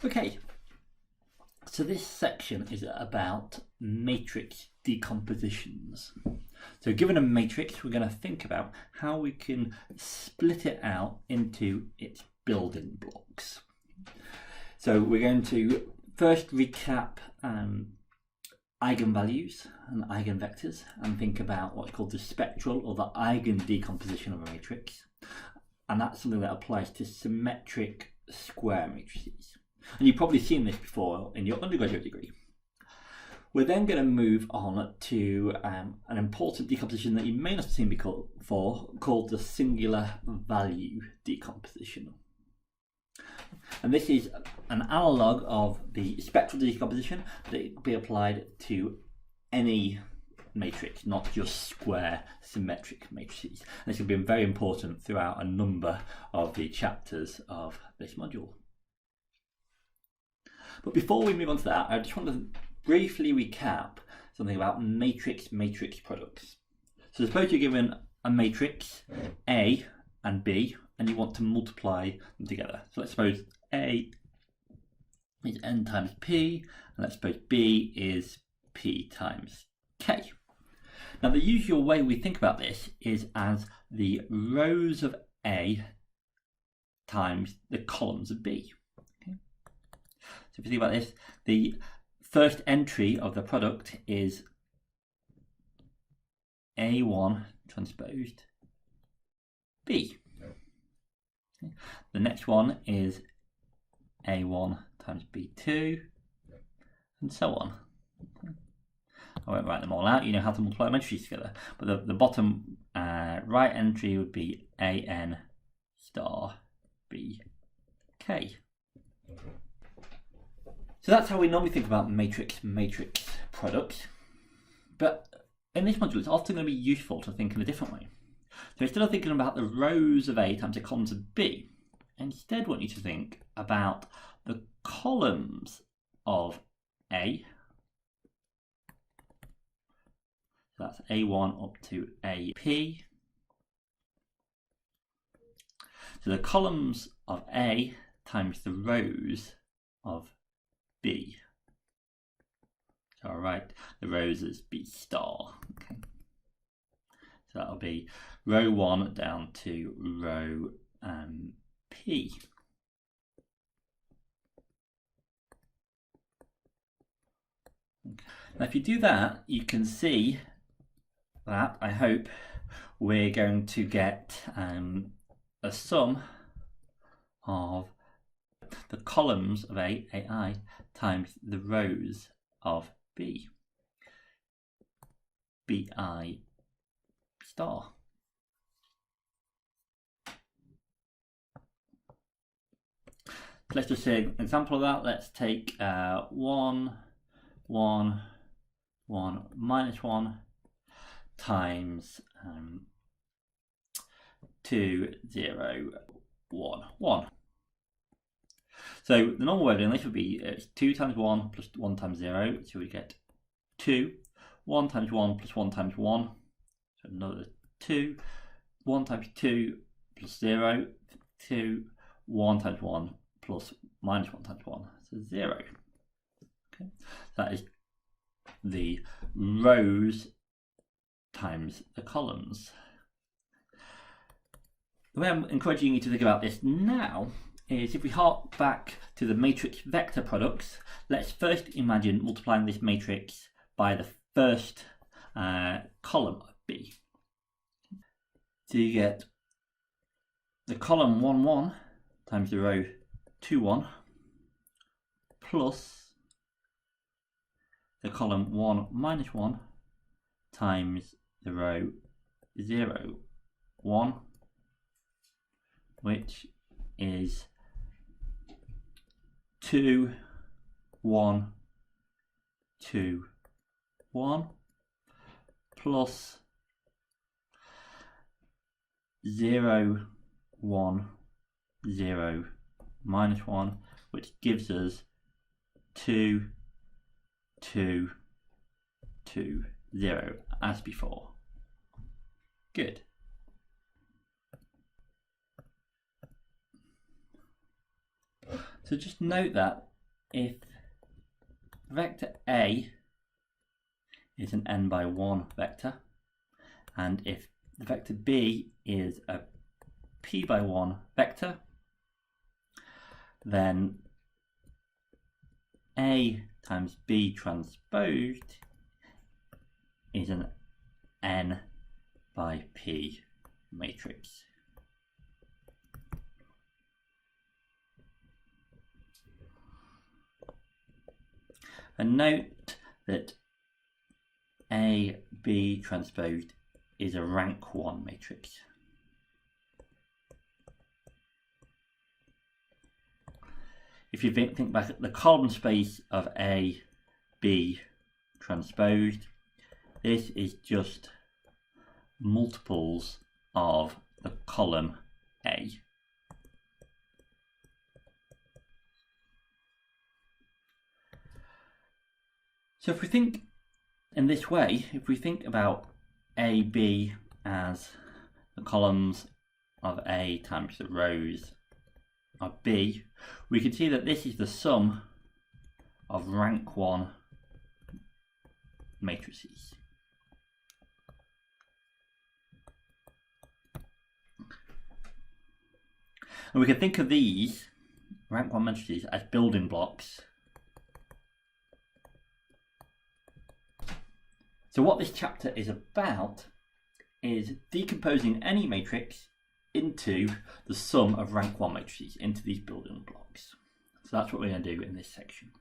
Okay, so this section is about matrix decompositions. So given a matrix, we're going to think about how we can split it out into its building blocks. So we're going to first recap eigenvalues and eigenvectors and think about what's called the spectral or the eigen decomposition of a matrix. And that's something that applies to symmetric square matrices. And you've probably seen this before in your undergraduate degree. We're then going to move on to an important decomposition that you may not have seen before, called the singular value decomposition. And this is an analogue of the spectral decomposition, but it can be applied to any matrix, not just square symmetric matrices. And this will be very important throughout a number of the chapters of this module. But before we move on to that, I just want to briefly recap something about matrix products. So suppose you're given a matrix A and B and you want to multiply them together. So let's suppose A is n times P and let's suppose B is P times K. Now the usual way we think about this is as the rows of A times the columns of B. Okay. So if you think about this, the first entry of the product is A1 transposed B. Okay. The next one is A1 times B2 and so on. Okay. I won't write them all out, you know how to multiply matrices together, but the bottom right entry would be AN star BK. So that's how we normally think about matrix products. But in this module, it's often going to be useful to think in a different way. So instead of thinking about the rows of A times the columns of B, I instead want you to think about the columns of A. So that's A1 up to AP. So the columns of A times the rows of B. So I'll write the rows as B star. Okay. So that'll be row 1 down to row P. Okay. Now if you do that, you can see that, I hope, we're going to get a sum of the columns of AI times the rows of B, BI star. So let's just say an example of that. Let's take 1, 1, 1, minus 1 times 2, 0, 1, 1. So the normal way of doing this would be 2 times 1 plus 1 times 0, so we get 2, 1 times 1 plus 1 times 1, so another 2, 1 times 2 plus 0, 2, 1 times 1 plus minus 1 times 1, so 0. Okay. That is the rows times the columns. The way I'm encouraging you to think about this now is if we hark back to the matrix vector products, let's first imagine multiplying this matrix by the first column of B. So you get the column 1, 1 times the row 2, 1 plus the column 1 minus 1 times the row 0, 1, which is 2, 1, 2, 1 plus 0, 1, 0, minus 1, which gives us 2, 2, 2, 0 as before. Good. So just note that if vector A is an n by 1 vector, and if the vector B is a p by 1 vector, then A times B transposed is an n by p matrix. And note that A, B transposed is a rank 1 matrix. If you think back at the column space of A, B transposed, this is just multiples of the column A. So if we think in this way, if we think about A, B as the columns of A times the rows of B, we can see that this is the sum of rank 1 matrices. And we can think of these rank 1 matrices as building blocks. So what this chapter is about is decomposing any matrix into the sum of rank 1 matrices, into these building blocks. So that's what we're going to do in this section.